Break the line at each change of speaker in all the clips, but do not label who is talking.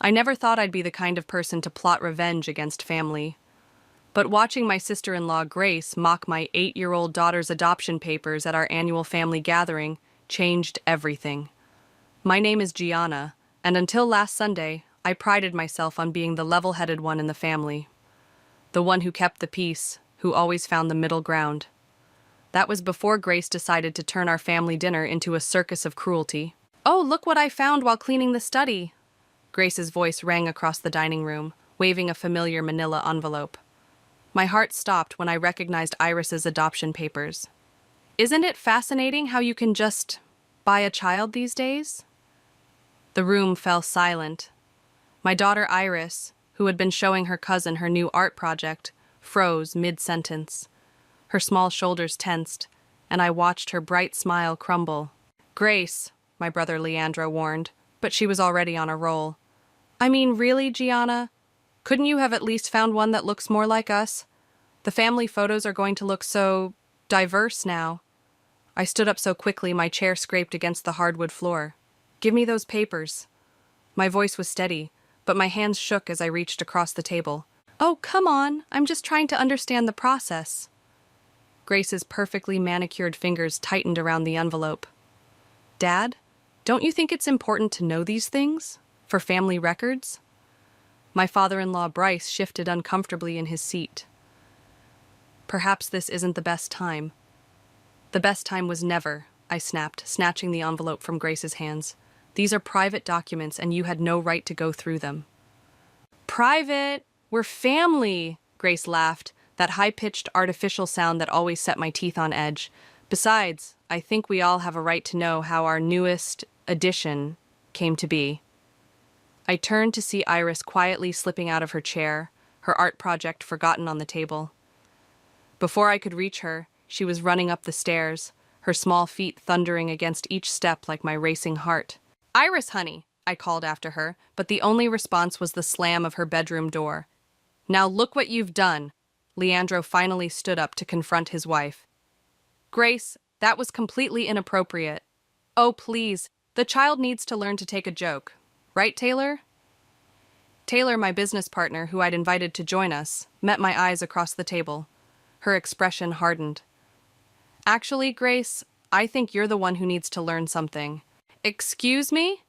I never thought I'd be the kind of person to plot revenge against family. But watching my sister-in-law Grace mock my 8-year-old daughter's adoption papers at our annual family gathering changed everything. My name is Gianna, and until last Sunday, I prided myself on being the level-headed one in the family. The one who kept the peace, who always found the middle ground. That was before Grace decided to turn our family dinner into a circus of cruelty. "Oh, look what I found while cleaning the study!" Grace's voice rang across the dining room, waving a familiar manila envelope. My heart stopped when I recognized Iris's adoption papers. Isn't it fascinating how you can just buy a child these days? The room fell silent. My daughter Iris, who had been showing her cousin her new art project, froze mid-sentence. Her small shoulders tensed, and I watched her bright smile crumble. "Grace," my brother Leandro warned, but she was already on a roll. "I mean, really, Gianna? Couldn't you have at least found one that looks more like us? The family photos are going to look so diverse now." I stood up so quickly my chair scraped against the hardwood floor. "Give me those papers." My voice was steady, but my hands shook as I reached across the table. "Oh, come on, I'm just trying to understand the process." Grace's perfectly manicured fingers tightened around the envelope. "Dad, don't you think it's important to know these things? For family records?" My father-in-law Bryce shifted uncomfortably in his seat. "Perhaps this isn't the best time." "The best time was never," I snapped, snatching the envelope from Grace's hands. "These are private documents and you had no right to go through them." "Private? We're family!" Grace laughed, that high-pitched artificial sound that always set my teeth on edge. "Besides, I think we all have a right to know how our newest addition came to be." I turned to see Iris quietly slipping out of her chair, her art project forgotten on the table. Before I could reach her, she was running up the stairs, her small feet thundering against each step like my racing heart. "Iris, honey," I called after her, but the only response was the slam of her bedroom door. "Now look what you've done." Leandro finally stood up to confront his wife. "Grace, that was completely inappropriate. Oh, please, the child needs to learn to take a joke. Right, Taylor?" Taylor, my business partner, who I'd invited to join us, met my eyes across the table. Her expression hardened. "Actually, Grace, I think you're the one who needs to learn something." "Excuse me?"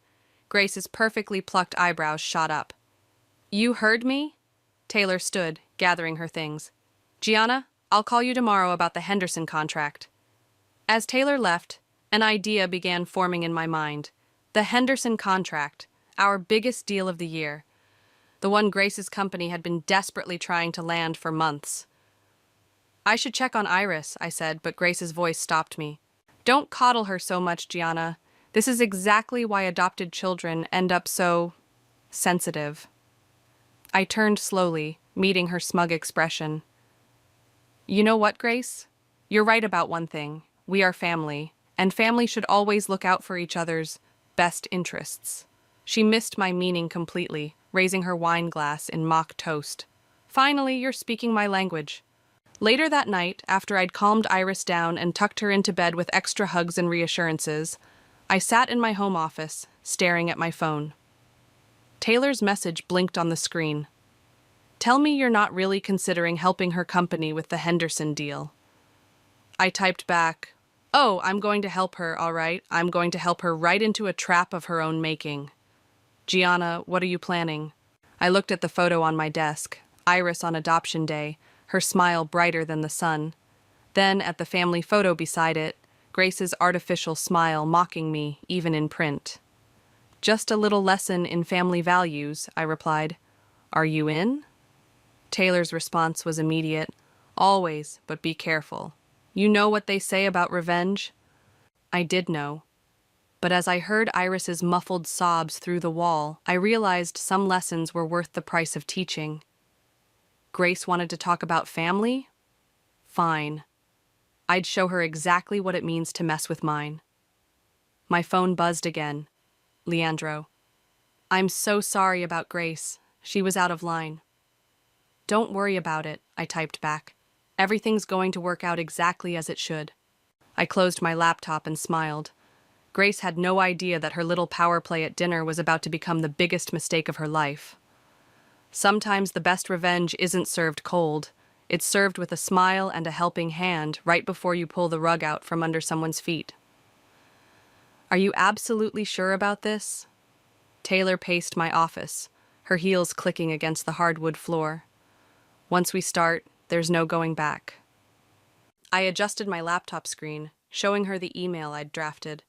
Grace's perfectly plucked eyebrows shot up. "You heard me?" Taylor stood, gathering her things. "Gianna, I'll call you tomorrow about the Henderson contract." As Taylor left, an idea began forming in my mind. The Henderson contract, our biggest deal of the year. The one Grace's company had been desperately trying to land for months. "I should check on Iris," I said, but Grace's voice stopped me. "Don't coddle her so much, Gianna. This is exactly why adopted children end up so sensitive." I turned slowly, meeting her smug expression. "You know what, Grace? You're right about one thing. We are family, and family should always look out for each other's best interests." She missed my meaning completely, raising her wine glass in mock toast. "Finally, you're speaking my language." Later that night, after I'd calmed Iris down and tucked her into bed with extra hugs and reassurances, I sat in my home office, staring at my phone. Taylor's message blinked on the screen. "Tell me you're not really considering helping her company with the Henderson deal." I typed back, "Oh, I'm going to help her, all right. I'm going to help her right into a trap of her own making." "Gianna, what are you planning?" I looked at the photo on my desk, Iris on adoption day, her smile brighter than the sun. Then, at the family photo beside it, Grace's artificial smile mocking me, even in print. "Just a little lesson in family values," I replied. "Are you in?" Taylor's response was immediate. "Always, but be careful. You know what they say about revenge?" I did know. But as I heard Iris's muffled sobs through the wall, I realized some lessons were worth the price of teaching. Grace wanted to talk about family? Fine. I'd show her exactly what it means to mess with mine. My phone buzzed again. Leandro. "I'm so sorry about Grace. She was out of line." "Don't worry about it," I typed back. "Everything's going to work out exactly as it should." I closed my laptop and smiled. Grace had no idea that her little power play at dinner was about to become the biggest mistake of her life. Sometimes the best revenge isn't served cold. It's served with a smile and a helping hand right before you pull the rug out from under someone's feet. Are you absolutely sure about this? Taylor paced my office, her heels clicking against the hardwood floor. Once we start, there's no going back. I adjusted my laptop screen, showing her the email I'd drafted.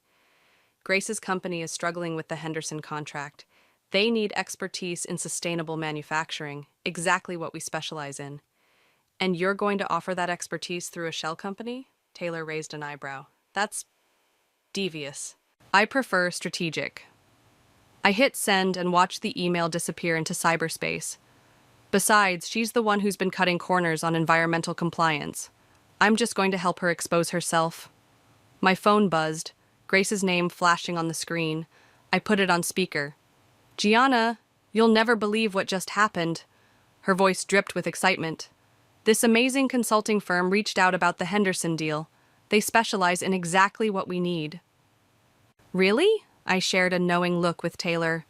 Grace's company is struggling with the Henderson contract. They need expertise in sustainable manufacturing, exactly what we specialize in. And you're going to offer that expertise through a shell company? Taylor raised an eyebrow. That's devious. I prefer strategic. I hit send and watched the email disappear into cyberspace. Besides, she's the one who's been cutting corners on environmental compliance. I'm just going to help her expose herself. My phone buzzed, Grace's name flashing on the screen. I put it on speaker. Gianna, you'll never believe what just happened. Her voice dripped with excitement. This amazing consulting firm reached out about the Henderson deal. They specialize in exactly what we need. Really? I shared a knowing look with Taylor.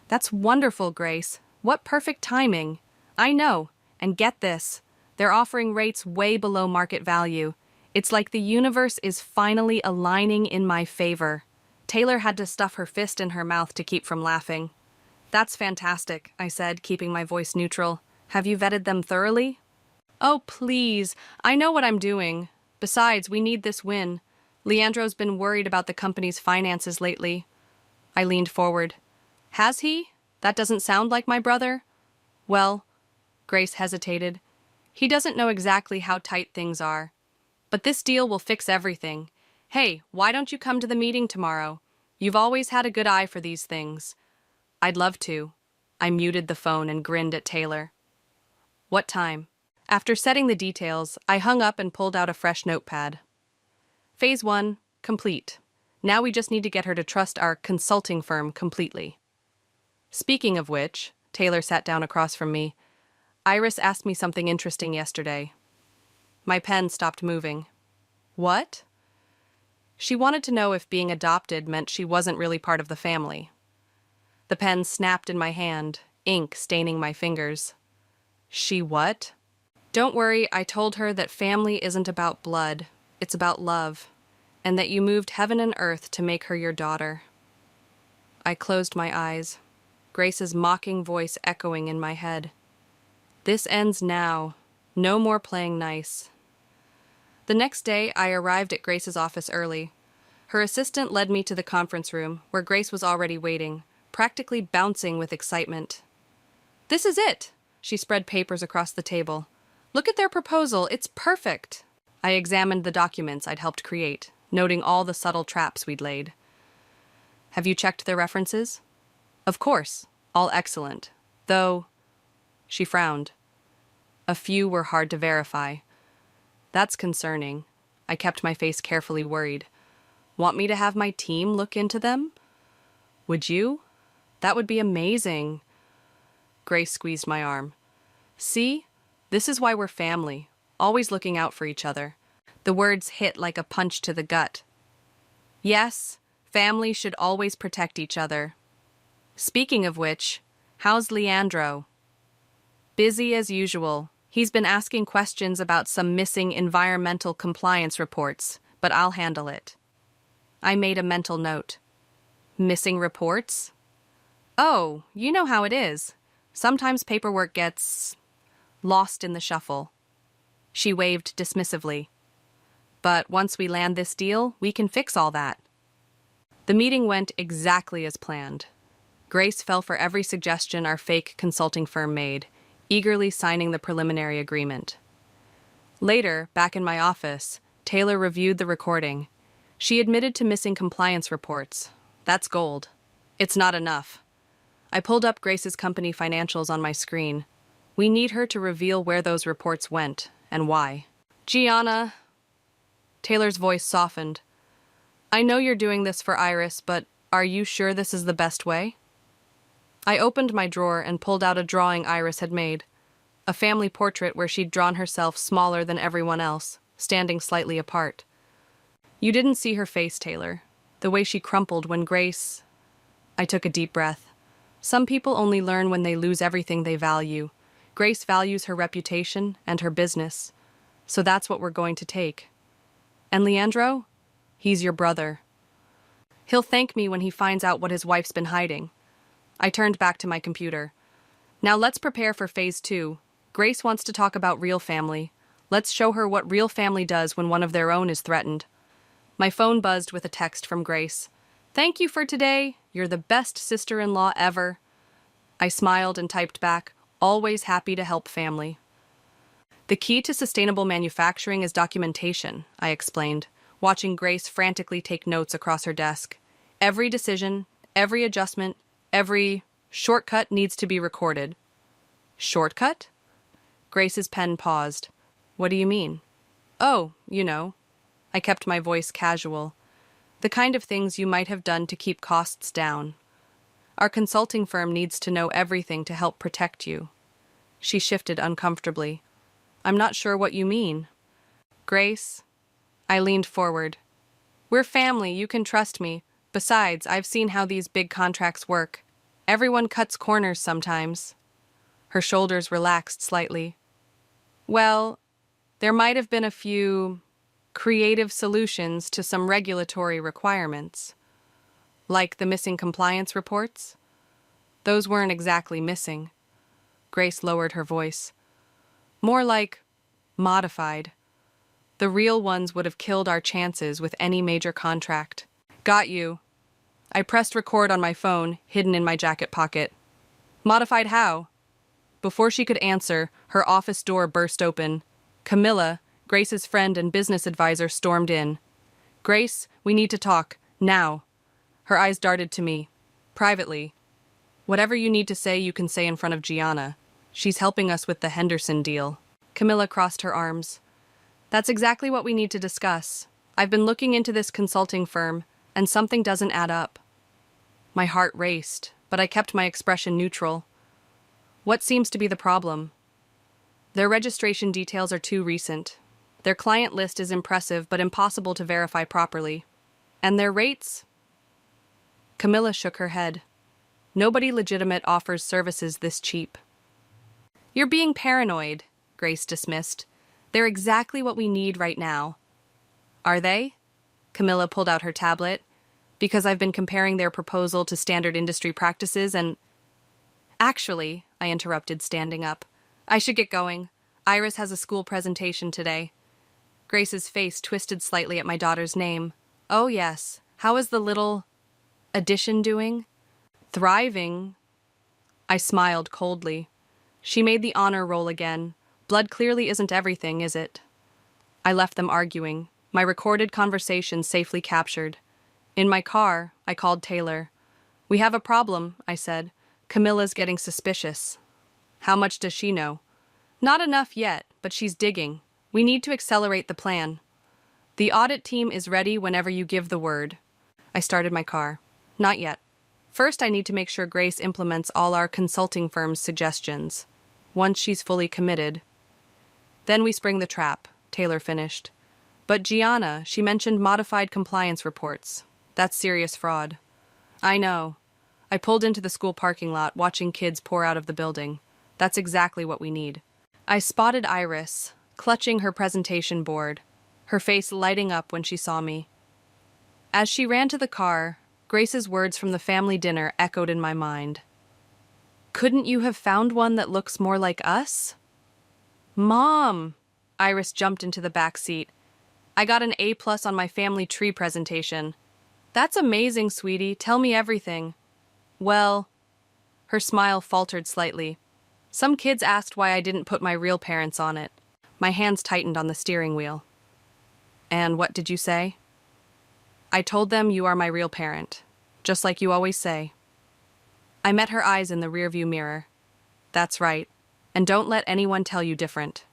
That's wonderful, Grace. What perfect timing. I know. And get this. They're offering rates way below market value. It's like the universe is finally aligning in my favor. Taylor had to stuff her fist in her mouth to keep from laughing. That's fantastic, I said, keeping my voice neutral. Have you vetted them thoroughly? Oh, please. I know what I'm doing. Besides, we need this win. Leandro's been worried about the company's finances lately. I leaned forward. Has he? That doesn't sound like my brother. Well, Grace hesitated. He doesn't know exactly how tight things are. But this deal will fix everything. Hey, why don't you come to the meeting tomorrow? You've always had a good eye for these things. I'd love to. I muted the phone and grinned at Taylor. What time? After setting the details, I hung up and pulled out a fresh notepad. Phase 1, complete. Now we just need to get her to trust our consulting firm completely. Speaking of which, Taylor sat down across from me. Iris asked me something interesting yesterday. My pen stopped moving. What? She wanted to know if being adopted meant she wasn't really part of the family. The pen snapped in my hand, ink staining my fingers. She what? Don't worry, I told her that family isn't about blood, it's about love, and that you moved heaven and earth to make her your daughter. I closed my eyes, Grace's mocking voice echoing in my head. This ends now. No more playing nice. The next day, I arrived at Grace's office early. Her assistant led me to the conference room, where Grace was already waiting, practically bouncing with excitement. This is it! She spread papers across the table. Look at their proposal, it's perfect! I examined the documents I'd helped create, noting all the subtle traps we'd laid. Have you checked their references? Of course, all excellent. Though, she frowned. A few were hard to verify. That's concerning. I kept my face carefully worried. Want me to have my team look into them? Would you? That would be amazing. Grace squeezed my arm. See? This is why we're family, always looking out for each other. The words hit like a punch to the gut. Yes, family should always protect each other. Speaking of which, how's Leandro? Busy as usual. He's been asking questions about some missing environmental compliance reports, but I'll handle it. I made a mental note. Missing reports? Oh, you know how it is. Sometimes paperwork gets lost in the shuffle. She waved dismissively. But once we land this deal, we can fix all that. The meeting went exactly as planned. Grace fell for every suggestion our fake consulting firm made, eagerly signing the preliminary agreement. Later, back in my office, Taylor reviewed the recording. She admitted to missing compliance reports. That's gold. It's not enough. I pulled up Grace's company financials on my screen. We need her to reveal where those reports went and why. Gianna. Taylor's voice softened. I know you're doing this for Iris, but are you sure this is the best way? I opened my drawer and pulled out a drawing Iris had made. A family portrait where she'd drawn herself smaller than everyone else, standing slightly apart. You didn't see her face, Taylor. the way she crumpled when Grace... I took a deep breath. Some people only learn when they lose everything they value. Grace values her reputation and her business, so that's what we're going to take. And Leandro? He's your brother. He'll thank me when he finds out what his wife's been hiding. I turned back to my computer. Now let's prepare for phase 2. Grace wants to talk about real family. Let's show her what real family does when one of their own is threatened. My phone buzzed with a text from Grace. Thank you for today. You're the best sister-in-law ever. I smiled and typed back, always happy to help family. The key to sustainable manufacturing is documentation, I explained, watching Grace frantically take notes across her desk. Every decision, every adjustment, every shortcut needs to be recorded. Shortcut? Grace's pen paused. What do you mean? Oh, you know. I kept my voice casual. The kind of things you might have done to keep costs down. Our consulting firm needs to know everything to help protect you. She shifted uncomfortably. I'm not sure what you mean. Grace? I leaned forward. We're family, you can trust me. Besides, I've seen how these big contracts work. Everyone cuts corners sometimes. Her shoulders relaxed slightly. Well, there might have been a few creative solutions to some regulatory requirements. Like the missing compliance reports? Those weren't exactly missing. Grace lowered her voice. More like modified. The real ones would have killed our chances with any major contract. Got you. I pressed record on my phone, hidden in my jacket pocket. Modified how? Before she could answer, her office door burst open. Camilla, Grace's friend and business advisor, stormed in. Grace, we need to talk. Now. Her eyes darted to me. Privately. Whatever you need to say, you can say in front of Gianna. She's helping us with the Henderson deal. Camilla crossed her arms. That's exactly what we need to discuss. I've been looking into this consulting firm, and something doesn't add up. My heart raced, but I kept my expression neutral. What seems to be the problem? Their registration details are too recent. Their client list is impressive but impossible to verify properly. And their rates? Camilla shook her head. Nobody legitimate offers services this cheap. You're being paranoid, Grace dismissed. They're exactly what we need right now. Are they? Camilla pulled out her tablet. Because I've been comparing their proposal to standard industry practices and... Actually, I interrupted, standing up. I should get going. Iris has a school presentation today. Grace's face twisted slightly at my daughter's name. Oh, yes. How is the little addition doing? Thriving. I smiled coldly. She made the honor roll again. Blood clearly isn't everything, is it? I left them arguing, my recorded conversation safely captured. In my car, I called Taylor. We have a problem, I said. Camilla's getting suspicious. How much does she know? Not enough yet, but she's digging. We need to accelerate the plan. The audit team is ready whenever you give the word. I started my car. Not yet. First, I need to make sure Grace implements all our consulting firm's suggestions. Once she's fully committed. Then we spring the trap, Taylor finished. But Gianna, she mentioned modified compliance reports. That's serious fraud. I know. I pulled into the school parking lot, watching kids pour out of the building. That's exactly what we need. I spotted Iris, clutching her presentation board, her face lighting up when she saw me. As she ran to the car, Grace's words from the family dinner echoed in my mind. Couldn't you have found one that looks more like us? Mom! Iris jumped into the back seat. I got an A+ on my family tree presentation. That's amazing, sweetie. Tell me everything. Well, her smile faltered slightly. Some kids asked why I didn't put my real parents on it. My hands tightened on the steering wheel. And what did you say? I told them you are my real parent, just like you always say. I met her eyes in the rearview mirror. That's right, and don't let anyone tell you different.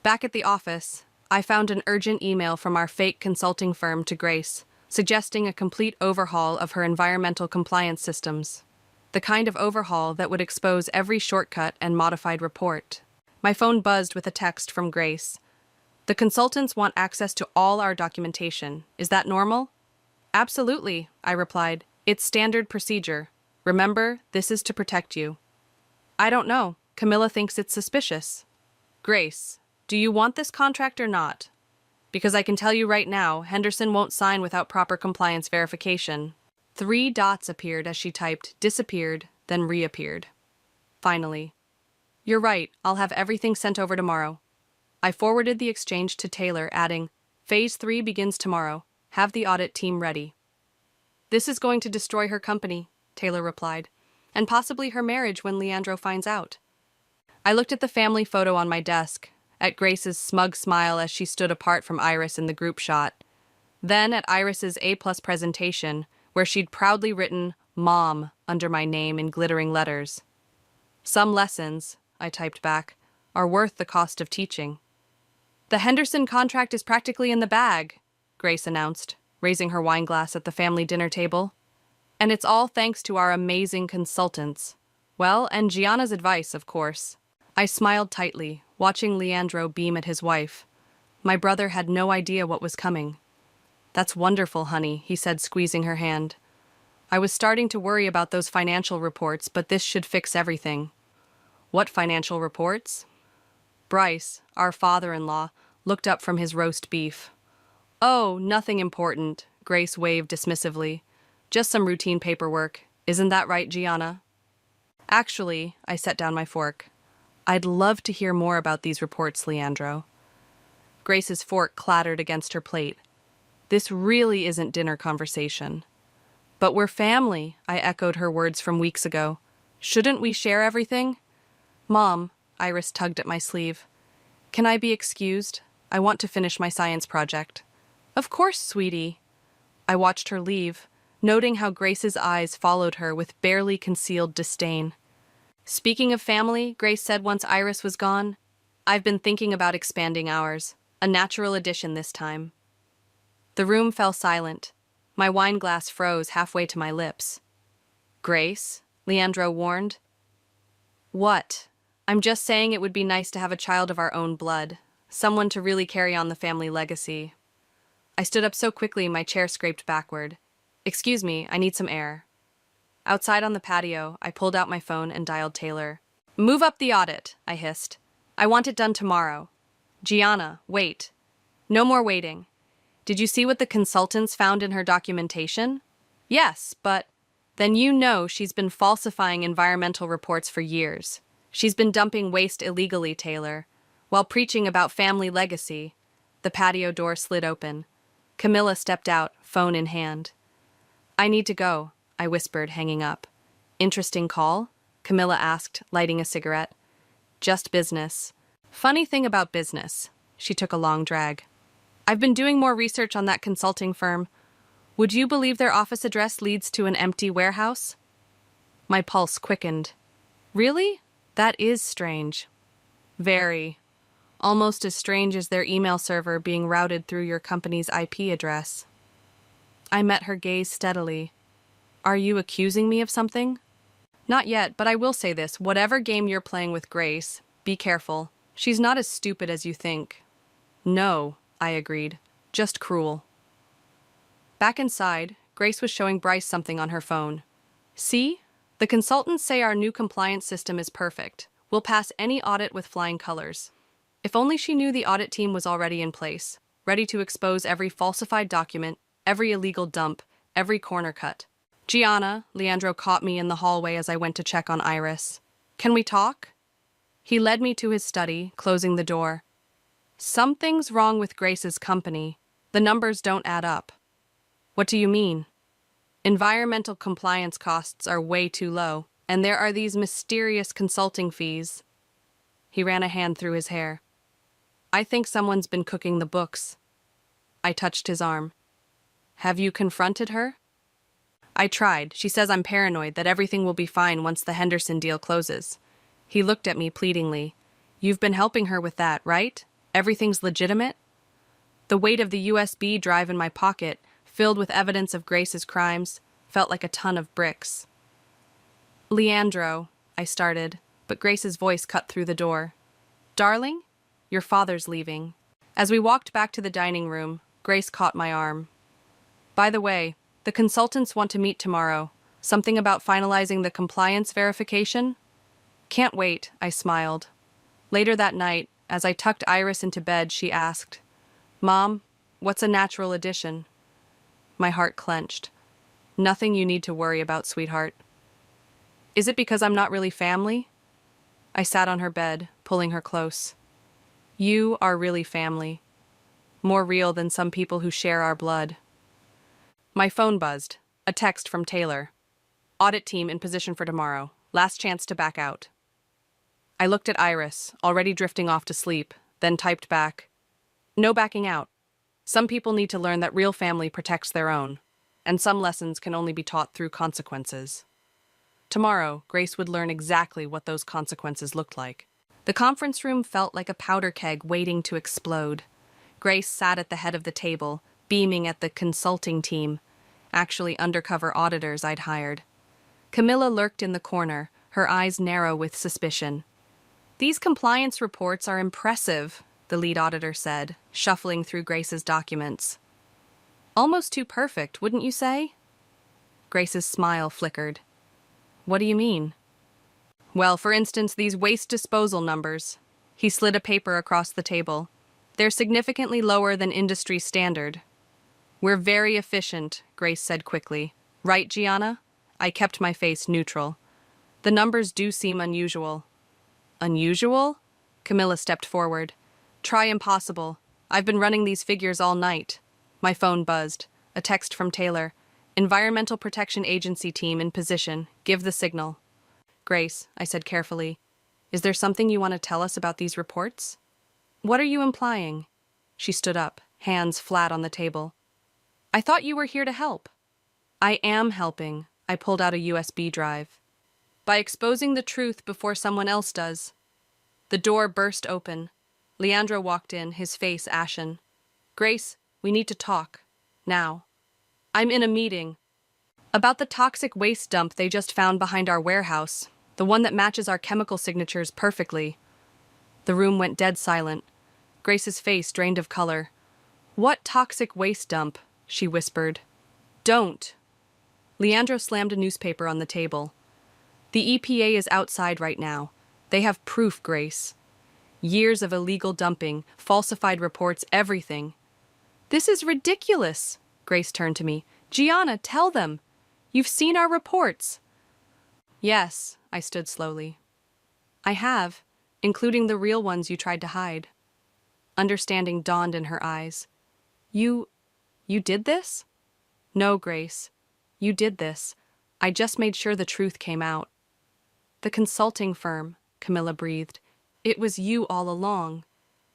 Back at the office, I found an urgent email from our fake consulting firm to Grace, suggesting a complete overhaul of her environmental compliance systems. The kind of overhaul that would expose every shortcut and modified report. My phone buzzed with a text from Grace. The consultants want access to all our documentation. Is that normal? Absolutely, I replied. It's standard procedure. Remember, this is to protect you. I don't know. Camilla thinks it's suspicious. Grace, do you want this contract or not? Because I can tell you right now, Henderson won't sign without proper compliance verification. 3 dots appeared as she typed, disappeared, then reappeared. Finally. You're right, I'll have everything sent over tomorrow. I forwarded the exchange to Taylor, adding, Phase 3 begins tomorrow. Have the audit team ready. This is going to destroy her company, Taylor replied, and possibly her marriage when Leandro finds out. I looked at the family photo on my desk, at Grace's smug smile as she stood apart from Iris in the group shot, then at Iris's A-plus presentation, where she'd proudly written Mom under my name in glittering letters. Some lessons, I typed back, are worth the cost of teaching. The Henderson contract is practically in the bag, Grace announced, raising her wine glass at the family dinner table. And it's all thanks to our amazing consultants. Well, and Gianna's advice, of course. I smiled tightly, watching Leandro beam at his wife. My brother had no idea what was coming. That's wonderful, honey, he said, squeezing her hand. I was starting to worry about those financial reports, but this should fix everything. What financial reports? Bryce, our father-in-law, looked up from his roast beef. Oh, nothing important, Grace waved dismissively. Just some routine paperwork. Isn't that right, Gianna? Actually, I set down my fork. I'd love to hear more about these reports, Leandro. Grace's fork clattered against her plate. This really isn't dinner conversation. But we're family, I echoed her words from weeks ago. Shouldn't we share everything? Mom, Iris tugged at my sleeve. Can I be excused? I want to finish my science project. Of course, sweetie. I watched her leave, noting how Grace's eyes followed her with barely concealed disdain. Speaking of family, Grace said once Iris was gone, I've been thinking about expanding ours. A natural addition this time. The room fell silent. My wine glass froze halfway to my lips. Grace, Leandro warned. What? I'm just saying it would be nice to have a child of our own blood. Someone to really carry on the family legacy. I stood up so quickly my chair scraped backward. Excuse me, I need some air. Outside on the patio, I pulled out my phone and dialed Taylor. Move up the audit, I hissed. I want it done tomorrow. Gianna, wait. No more waiting. Did you see what the consultants found in her documentation? Yes, but then you know she's been falsifying environmental reports for years. She's been dumping waste illegally, Taylor, while preaching about family legacy. The patio door slid open. Camilla stepped out, phone in hand. I need to go, I whispered, hanging up. Interesting call? Camilla asked, lighting a cigarette. Just business. Funny thing about business. She took a long drag. I've been doing more research on that consulting firm. Would you believe their office address leads to an empty warehouse? My pulse quickened. Really? That is strange. Very. Almost as strange as their email server being routed through your company's IP address. I met her gaze steadily. Are you accusing me of something? Not yet, but I will say this. Whatever game you're playing with Grace, be careful. She's not as stupid as you think. No, I agreed. Just cruel. Back inside, Grace was showing Bryce something on her phone. See? The consultants say our new compliance system is perfect. We'll pass any audit with flying colors. If only she knew the audit team was already in place, ready to expose every falsified document, every illegal dump, every corner cut. Gianna, Leandro caught me in the hallway as I went to check on Iris. Can we talk? He led me to his study, closing the door. Something's wrong with Grace's company. The numbers don't add up. What do you mean? Environmental compliance costs are way too low, and there are these mysterious consulting fees. He ran a hand through his hair. I think someone's been cooking the books. I touched his arm. Have you confronted her? I tried. She says I'm paranoid, that everything will be fine once the Henderson deal closes. He looked at me pleadingly. You've been helping her with that, right? Everything's legitimate? The weight of the USB drive in my pocket, filled with evidence of Grace's crimes, felt like a ton of bricks. Leandro, I started, but Grace's voice cut through the door. Darling, your father's leaving. As we walked back to the dining room, Grace caught my arm. By the way, The consultants want to meet tomorrow. Something about finalizing the compliance verification? Can't wait, I smiled. Later that night, as I tucked Iris into bed, she asked, "Mom, what's a natural addition?" My heart clenched. Nothing you need to worry about, sweetheart. Is it because I'm not really family? I sat on her bed, pulling her close. You are really family. More real than some people who share our blood. My phone buzzed. A text from Taylor. Audit team in position for tomorrow. Last chance to back out. I looked at Iris, already drifting off to sleep, then typed back, "No backing out. Some people need to learn that real family protects their own, and some lessons can only be taught through consequences." Tomorrow, Grace would learn exactly what those consequences looked like. The conference room felt like a powder keg waiting to explode. Grace sat at the head of the table, beaming at the consulting team, actually undercover auditors I'd hired. Camilla lurked in the corner, her eyes narrow with suspicion. "These compliance reports are impressive," the lead auditor said, shuffling through Grace's documents. "Almost too perfect, wouldn't you say?" Grace's smile flickered. "What do you mean?" "Well, for instance, these waste disposal numbers." He slid a paper across the table. "They're significantly lower than industry standard." "We're very efficient," Grace said quickly. "Right, Gianna?" I kept my face neutral. "The numbers do seem unusual." "Unusual?" Camilla stepped forward. "Try impossible. I've been running these figures all night." My phone buzzed. A text from Taylor. "Environmental Protection Agency team in position. Give the signal." "Grace," I said carefully, "is there something you want to tell us about these reports?" "What are you implying?" She stood up, hands flat on the table. "I thought you were here to help." "I am helping." I pulled out a USB drive. "By exposing the truth before someone else does." The door burst open. Leandro walked in, his face ashen. "Grace, we need to talk. Now." "I'm in a meeting." "About the toxic waste dump they just found behind our warehouse. The one that matches our chemical signatures perfectly." The room went dead silent. Grace's face drained of color. "What toxic waste dump?" she whispered. "Don't." Leandro slammed a newspaper on the table. "The EPA is outside right now. They have proof, Grace. Years of illegal dumping, falsified reports, everything." "This is ridiculous." Grace turned to me. "Gianna, tell them. You've seen our reports." "Yes," I stood slowly. "I have, including the real ones you tried to hide." Understanding dawned in her eyes. You did this?" "No, Grace. You did this. I just made sure the truth came out." "The consulting firm," Camilla breathed. "It was you all along."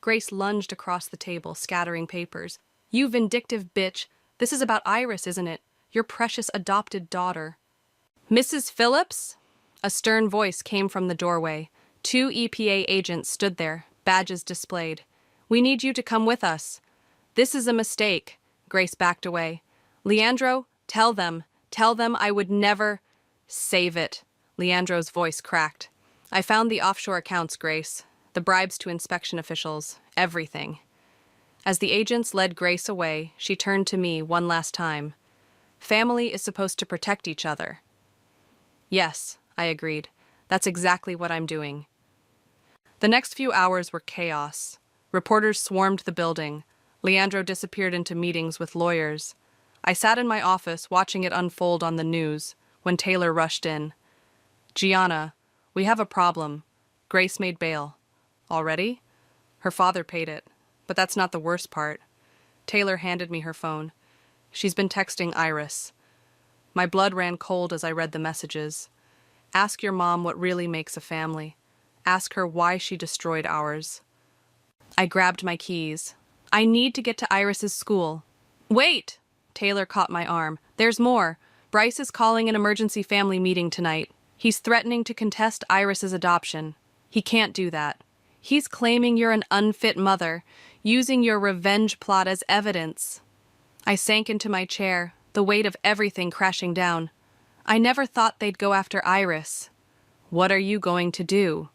Grace lunged across the table, scattering papers. "You vindictive bitch. This is about Iris, isn't it? Your precious adopted daughter." "Mrs. Phillips?" A stern voice came from the doorway. 2 EPA agents stood there, badges displayed. "We need you to come with us." "This is a mistake." Grace backed away. "Leandro, tell them I would never—" "Save it." Leandro's voice cracked. "I found the offshore accounts, Grace. The bribes to inspection officials. Everything." As the agents led Grace away, she turned to me one last time. "Family is supposed to protect each other." "Yes," I agreed. "That's exactly what I'm doing." The next few hours were chaos. Reporters swarmed the building. Leandro disappeared into meetings with lawyers. I sat in my office watching it unfold on the news when Taylor rushed in. "Gianna, we have a problem. Grace made bail." "Already?" "Her father paid it. But that's not the worst part." Taylor handed me her phone. "She's been texting Iris." My blood ran cold as I read the messages. "Ask your mom what really makes a family. Ask her why she destroyed ours." I grabbed my keys. "I need to get to Iris's school." "Wait!" Taylor caught my arm. "There's more. Bryce is calling an emergency family meeting tonight. He's threatening to contest Iris's adoption. He can't do that. He's claiming you're an unfit mother, using your revenge plot as evidence." I sank into my chair, the weight of everything crashing down. "I never thought they'd go after Iris." "What are you going to do?"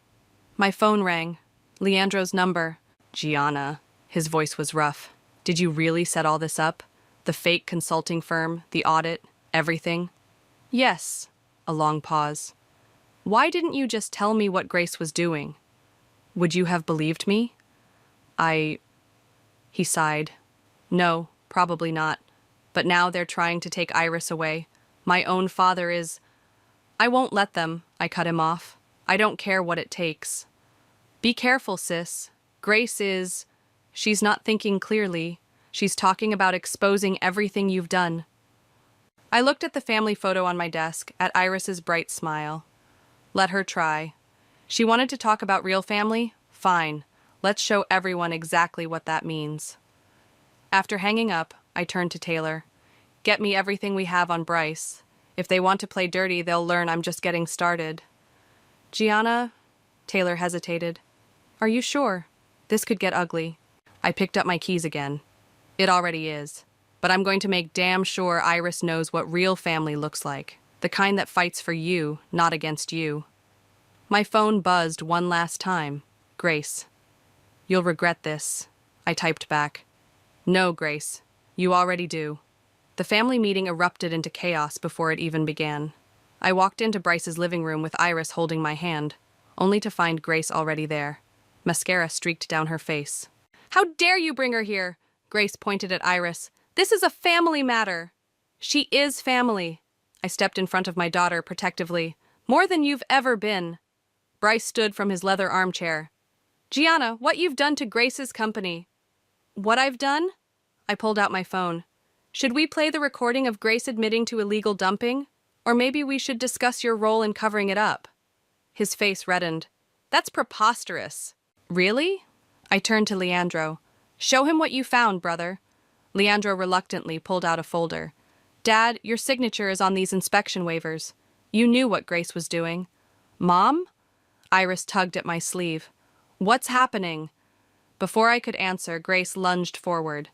My phone rang. Leandro's number. "Gianna." His voice was rough. "Did you really set all this up?" The fake consulting firm, the audit, everything? Yes. A long pause. Why didn't you just tell me what Grace was doing? Would you have believed me? He sighed. No, probably not. But now they're trying to take Iris away. My own father is... I won't let them, I cut him off. I don't care what it takes. Be careful, sis. Grace is... She's not thinking clearly. She's talking about exposing everything you've done. I looked at the family photo on my desk, at Iris's bright smile. Let her try. She wanted to talk about real family? Fine. Let's show everyone exactly what that means. After hanging up, I turned to Taylor. Get me everything we have on Bryce. If they want to play dirty, they'll learn I'm just getting started. Gianna? Taylor hesitated. Are you sure? This could get ugly. I picked up my keys again. It already is. But I'm going to make damn sure Iris knows what real family looks like. The kind that fights for you, not against you. My phone buzzed one last time. Grace. You'll regret this. I typed back. No, Grace. You already do. The family meeting erupted into chaos before it even began. I walked into Bryce's living room with Iris holding my hand, only to find Grace already there. Mascara streaked down her face. How dare you bring her here? Grace pointed at Iris. This is a family matter. She is family. I stepped in front of my daughter protectively. More than you've ever been. Bryce stood from his leather armchair. Gianna, what you've done to Grace's company. What I've done? I pulled out my phone. Should we play the recording of Grace admitting to illegal dumping? Or maybe we should discuss your role in covering it up. His face reddened. That's preposterous. Really? I turned to Leandro. Show him what you found, brother. Leandro reluctantly pulled out a folder. Dad, your signature is on these inspection waivers. You knew what Grace was doing. Mom? Iris tugged at my sleeve. What's happening? Before I could answer, Grace lunged forward.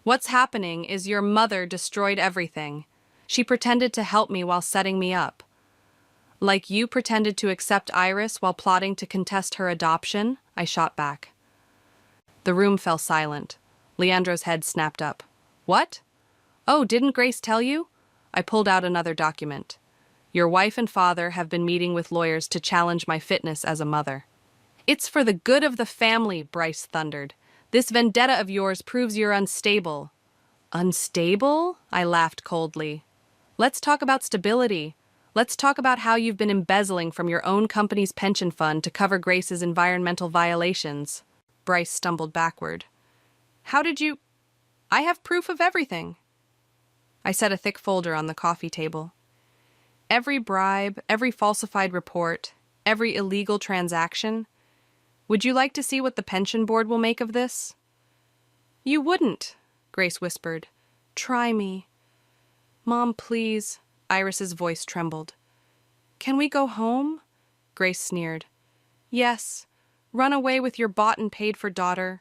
What's happening is your mother destroyed everything. She pretended to help me while setting me up. Like you pretended to accept Iris while plotting to contest her adoption, I shot back. The room fell silent. Leandro's head snapped up. What? Oh, didn't Grace tell you? I pulled out another document. Your wife and father have been meeting with lawyers to challenge my fitness as a mother. It's for the good of the family, Bryce thundered. This vendetta of yours proves you're unstable. Unstable? I laughed coldly. Let's talk about stability. Let's talk about how you've been embezzling from your own company's pension fund to cover Grace's environmental violations. Bryce stumbled backward. How did you... I have proof of everything. I set a thick folder on the coffee table. Every bribe, every falsified report, every illegal transaction. Would you like to see what the pension board will make of this? You wouldn't, Grace whispered. Try me. Mom, please. Iris's voice trembled. Can we go home? Grace sneered. Yes. Run away with your bought and paid for daughter.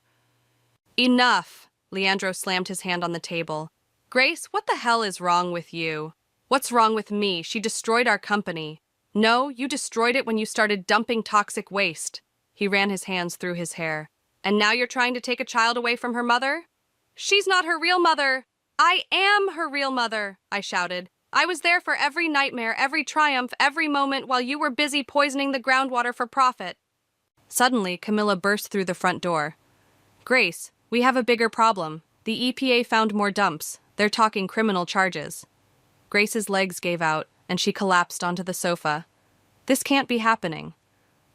Enough! Leandro slammed his hand on the table. Grace, what the hell is wrong with you? What's wrong with me? She destroyed our company. No, you destroyed it when you started dumping toxic waste. He ran his hands through his hair. And now you're trying to take a child away from her mother? She's not her real mother. I am her real mother, I shouted. I was there for every nightmare, every triumph, every moment while you were busy poisoning the groundwater for profit. Suddenly, Camilla burst through the front door. Grace, we have a bigger problem. The EPA found more dumps. They're talking criminal charges. Grace's legs gave out, and she collapsed onto the sofa. This can't be happening.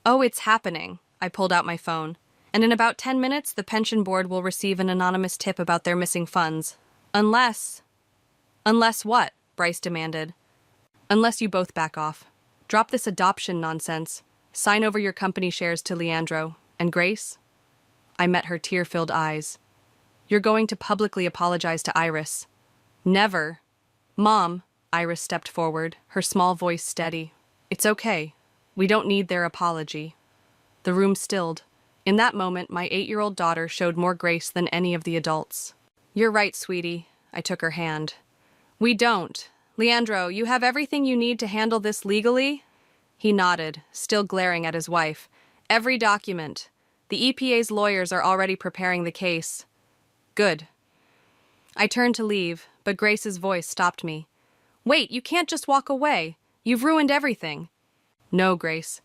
Oh, it's happening. I pulled out my phone. And in about 10 minutes, the pension board will receive an anonymous tip about their missing funds. Unless what? Bryce demanded. Unless you both back off. Drop this adoption nonsense. Sign over your company shares to Leandro. And Grace? I met her tear-filled eyes. You're going to publicly apologize to Iris. Never. Mom, Iris stepped forward, her small voice steady. It's okay. We don't need their apology. The room stilled. In that moment, my 8-year-old daughter showed more grace than any of the adults. You're right, sweetie. I took her hand. We don't. Leandro, you have everything you need to handle this legally? He nodded, still glaring at his wife. Every document. The EPA's lawyers are already preparing the case. Good. I turned to leave, but Grace's voice stopped me. Wait, you can't just walk away. You've ruined everything. No, Grace.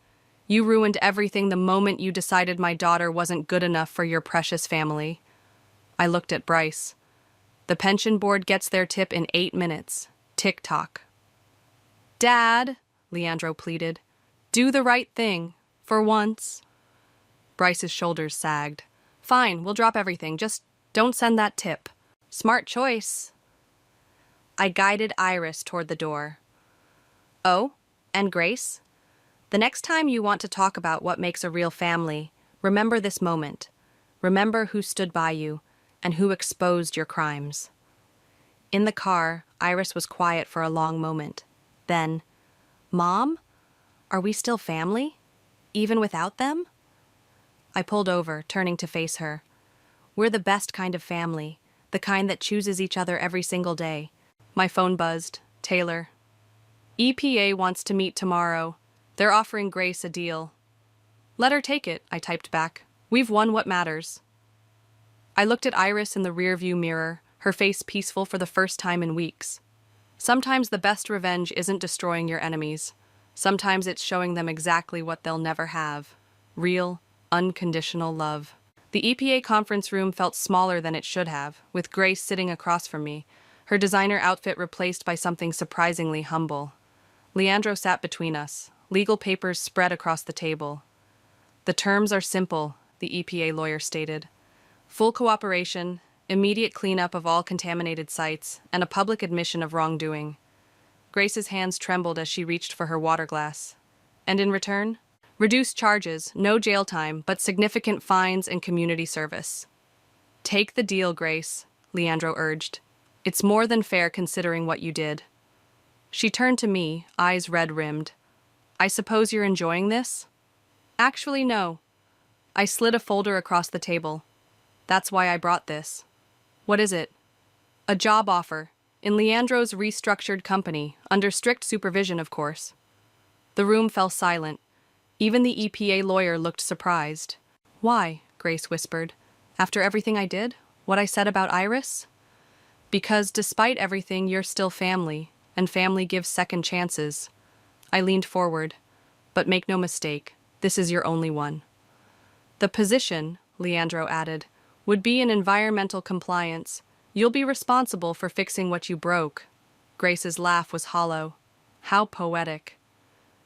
You ruined everything the moment you decided my daughter wasn't good enough for your precious family. I looked at Bryce. The pension board gets their tip in 8 minutes. Tick-tock. Dad, Leandro pleaded, do the right thing, for once. Bryce's shoulders sagged. Fine, we'll drop everything, just don't send that tip. Smart choice. I guided Iris toward the door. Oh, and Grace? The next time you want to talk about what makes a real family, remember this moment. Remember who stood by you and who exposed your crimes. In the car, Iris was quiet for a long moment. Then, Mom, are we still family? Even without them? I pulled over, turning to face her. We're the best kind of family, the kind that chooses each other every single day. My phone buzzed. Taylor. EPA wants to meet tomorrow. They're offering Grace a deal. Let her take it, I typed back. We've won what matters. I looked at Iris in the rearview mirror, her face peaceful for the first time in weeks. Sometimes the best revenge isn't destroying your enemies. Sometimes it's showing them exactly what they'll never have. Real, unconditional love. The EPA conference room felt smaller than it should have, with Grace sitting across from me, her designer outfit replaced by something surprisingly humble. Leandro sat between us, legal papers spread across the table. The terms are simple, the EPA lawyer stated. Full cooperation, immediate cleanup of all contaminated sites, and a public admission of wrongdoing. Grace's hands trembled as she reached for her water glass. And in return? Reduced charges, no jail time, but significant fines and community service. Take the deal, Grace, Leandro urged. It's more than fair considering what you did. She turned to me, eyes red-rimmed. I suppose you're enjoying this? Actually, no. I slid a folder across the table. That's why I brought this. What is it? A job offer, in Leandro's restructured company, under strict supervision, of course. The room fell silent. Even the EPA lawyer looked surprised. Why? Grace whispered. After everything I did? What I said about Iris? Because despite everything, you're still family, and family gives second chances. I leaned forward. But make no mistake, this is your only one. The position, Leandro added, would be in environmental compliance. You'll be responsible for fixing what you broke. Grace's laugh was hollow. How poetic.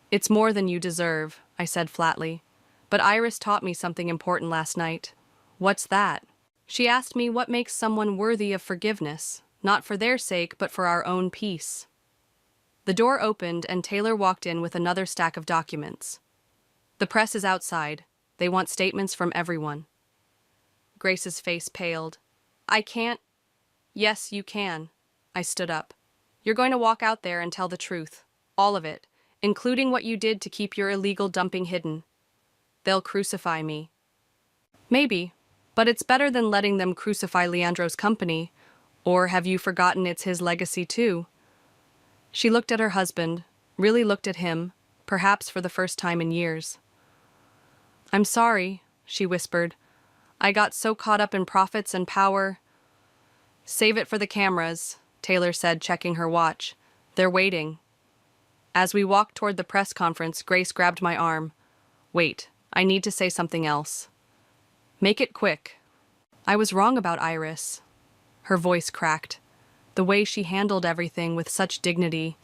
It's more than you deserve, I said flatly. But Iris taught me something important last night. What's that? She asked me what makes someone worthy of forgiveness, not for their sake, but for our own peace. The door opened and Taylor walked in with another stack of documents. The press is outside. They want statements from everyone. Grace's face paled. I can't. Yes, you can. I stood up. You're going to walk out there and tell the truth. All of it, including what you did to keep your illegal dumping hidden. They'll crucify me. Maybe, but it's better than letting them crucify Leandro's company. Or have you forgotten it's his legacy too? She looked at her husband, really looked at him, perhaps for the first time in years. I'm sorry, she whispered. I got so caught up in profits and power. Save it for the cameras, Taylor said, checking her watch. They're waiting. As we walked toward the press conference, Grace grabbed my arm. Wait, I need to say something else. Make it quick. I was wrong about Iris. Her voice cracked. The way she handled everything with such dignity.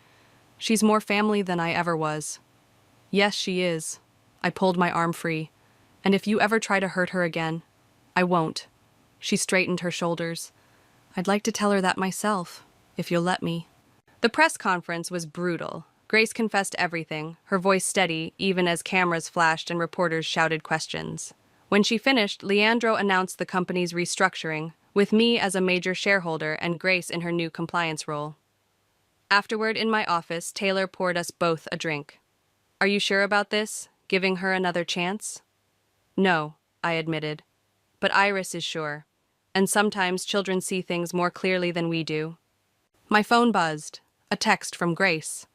She's more family than I ever was. Yes, she is. I pulled my arm free. And if you ever try to hurt her again, I won't. She straightened her shoulders. I'd like to tell her that myself, if you'll let me. The press conference was brutal. Grace confessed everything, her voice steady, even as cameras flashed and reporters shouted questions. When she finished, Leandro announced the company's restructuring, with me as a major shareholder and Grace in her new compliance role. Afterward, in my office, Taylor poured us both a drink. Are you sure about this? Giving her another chance? No, I admitted. But Iris is sure. And sometimes children see things more clearly than we do. My phone buzzed. A text from Grace.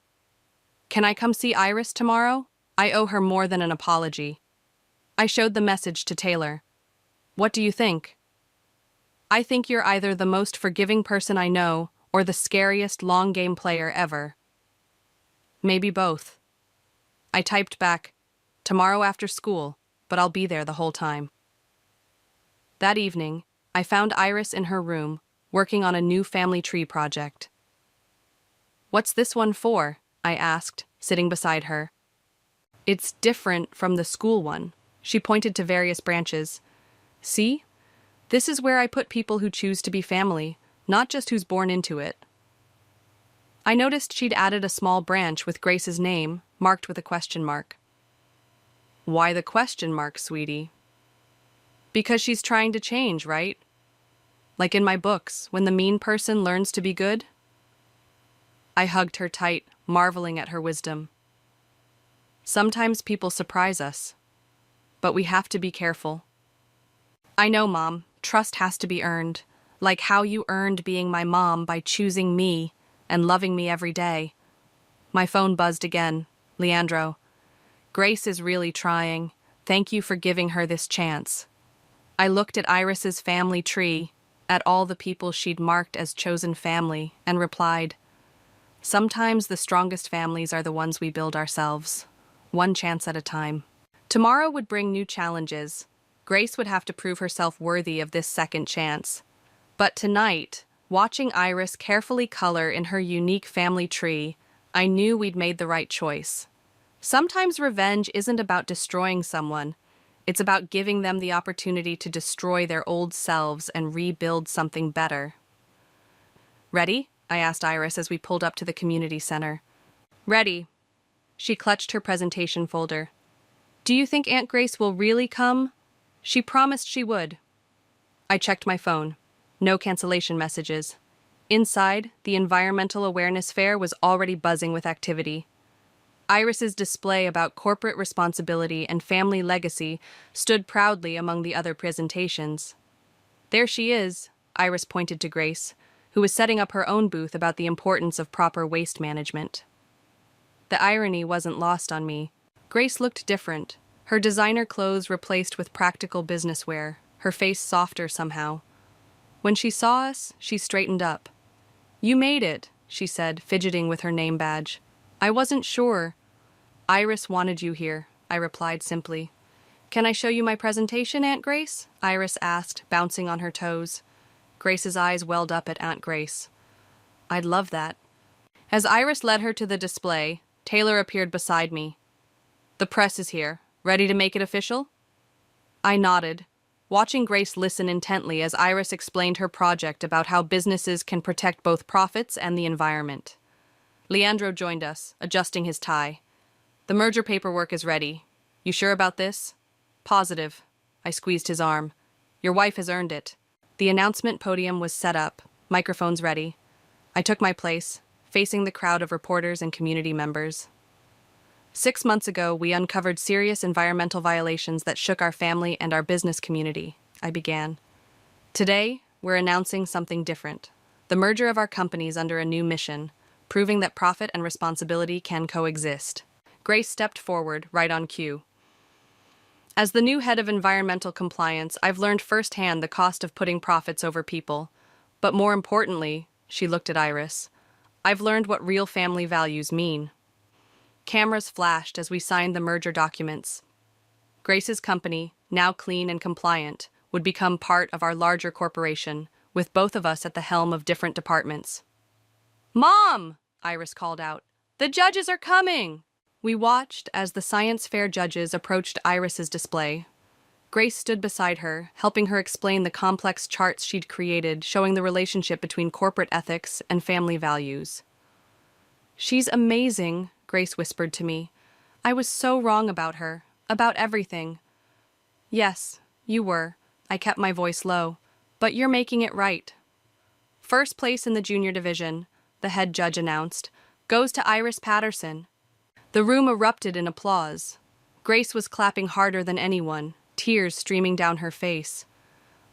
Can I come see Iris tomorrow? I owe her more than an apology. I showed the message to Taylor. What do you think? I think you're either the most forgiving person I know or the scariest long game player ever. Maybe both. I typed back, tomorrow after school, but I'll be there the whole time. That evening, I found Iris in her room, working on a new family tree project. "What's this one for?" I asked, sitting beside her. "It's different from the school one." She pointed to various branches. "See? This is where I put people who choose to be family, not just who's born into it." I noticed she'd added a small branch with Grace's name, marked with a question mark. "Why the question mark, sweetie?" "Because she's trying to change, right? Like in my books, when the mean person learns to be good." I hugged her tight, marveling at her wisdom. Sometimes people surprise us, but we have to be careful. "I know, Mom. Trust has to be earned, like how you earned being my mom by choosing me and loving me every day." My phone buzzed again. "Leandro, Grace is really trying. Thank you for giving her this chance." I looked at Iris's family tree, at all the people she'd marked as chosen family, and replied, "Sometimes the strongest families are the ones we build ourselves, one chance at a time." Tomorrow would bring new challenges. Grace would have to prove herself worthy of this second chance. But tonight, watching Iris carefully color in her unique family tree, I knew we'd made the right choice. Sometimes revenge isn't about destroying someone. It's about giving them the opportunity to destroy their old selves and rebuild something better. "Ready?" I asked Iris as we pulled up to the community center. "Ready." She clutched her presentation folder. "Do you think Aunt Grace will really come?" "She promised she would." I checked my phone. No cancellation messages. Inside, the Environmental Awareness Fair was already buzzing with activity. Iris's display about corporate responsibility and family legacy stood proudly among the other presentations. "There she is," Iris pointed to Grace, who was setting up her own booth about the importance of proper waste management. The irony wasn't lost on me. Grace looked different, her designer clothes replaced with practical business wear, her face softer somehow. When she saw us, she straightened up. "You made it," she said, fidgeting with her name badge. "I wasn't sure." "Iris wanted you here," I replied simply. "Can I show you my presentation, Aunt Grace?" Iris asked, bouncing on her toes. Grace's eyes welled up at Aunt Grace. "I'd love that." As Iris led her to the display, Taylor appeared beside me. "The press is here. Ready to make it official?" I nodded, watching Grace listen intently as Iris explained her project about how businesses can protect both profits and the environment. Leandro joined us, adjusting his tie. "The merger paperwork is ready. You sure about this?" "Positive." I squeezed his arm. "Your wife has earned it." The announcement podium was set up, microphones ready. I took my place, facing the crowd of reporters and community members. 6 months ago, we uncovered serious environmental violations that shook our family and our business community, I began. Today, we're announcing something different. The merger of our companies under a new mission, proving that profit and responsibility can coexist. Grace stepped forward, right on cue. "As the new head of environmental compliance, I've learned firsthand the cost of putting profits over people. But more importantly," she looked at Iris, "I've learned what real family values mean." Cameras flashed as we signed the merger documents. Grace's company, now clean and compliant, would become part of our larger corporation, with both of us at the helm of different departments. "Mom!" Iris called out. "The judges are coming!" We watched as the science fair judges approached Iris's display. Grace stood beside her, helping her explain the complex charts she'd created showing the relationship between corporate ethics and family values. "She's amazing," Grace whispered to me. "I was so wrong about her, about everything." "Yes, you were." I kept my voice low. "But you're making it right." "First place in the junior division," the head judge announced, "goes to Iris Patterson." The room erupted in applause. Grace was clapping harder than anyone, tears streaming down her face.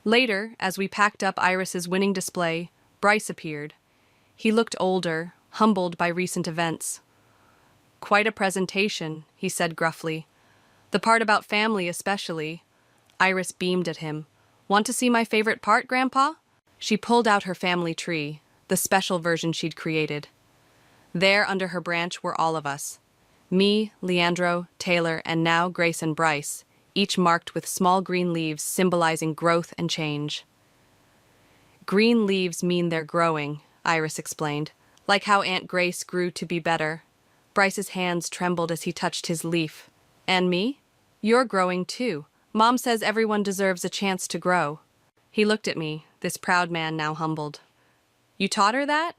Later, as we packed up Iris's winning display, Bryce appeared. He looked older, humbled by recent events. "Quite a presentation," he said gruffly. "The part about family especially." Iris beamed at him. "Want to see my favorite part, Grandpa?" She pulled out her family tree, the special version she'd created. There, under her branch, were all of us. Me, Leandro, Taylor, and now Grace and Bryce, each marked with small green leaves symbolizing growth and change. Green leaves mean they're growing, Iris explained, like how Aunt Grace grew to be better. Bryce's hands trembled as he touched his leaf. And me? You're growing too. Mom says everyone deserves a chance to grow. He looked at me, this proud man now humbled. You taught her that?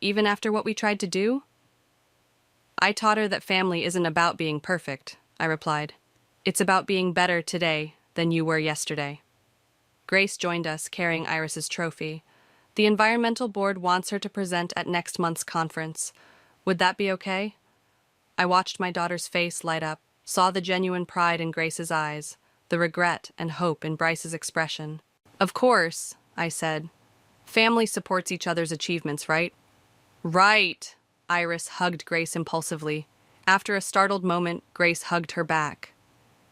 Even after what we tried to do? I taught her that family isn't about being perfect, I replied. It's about being better today than you were yesterday. Grace joined us, carrying Iris's trophy. The Environmental Board wants her to present at next month's conference. Would that be okay? I watched my daughter's face light up, saw the genuine pride in Grace's eyes, the regret and hope in Bryce's expression. Of course, I said. Family supports each other's achievements, right? Right, Iris hugged Grace impulsively. After a startled moment, Grace hugged her back.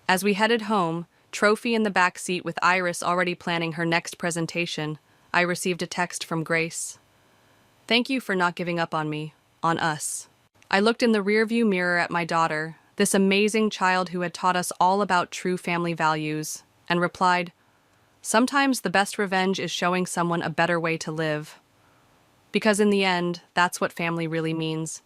As we headed home, trophy in the back seat with Iris already planning her next presentation, I received a text from Grace. Thank you for not giving up on me, on us. I looked in the rearview mirror at my daughter, this amazing child who had taught us all about true family values, and replied, sometimes the best revenge is showing someone a better way to live. Because in the end, that's what family really means.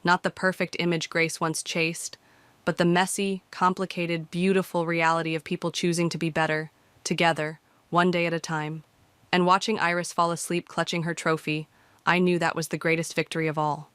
Not the perfect image Grace once chased, but the messy, complicated, beautiful reality of people choosing to be better, together, one day at a time. And watching Iris fall asleep clutching her trophy, I knew that was the greatest victory of all.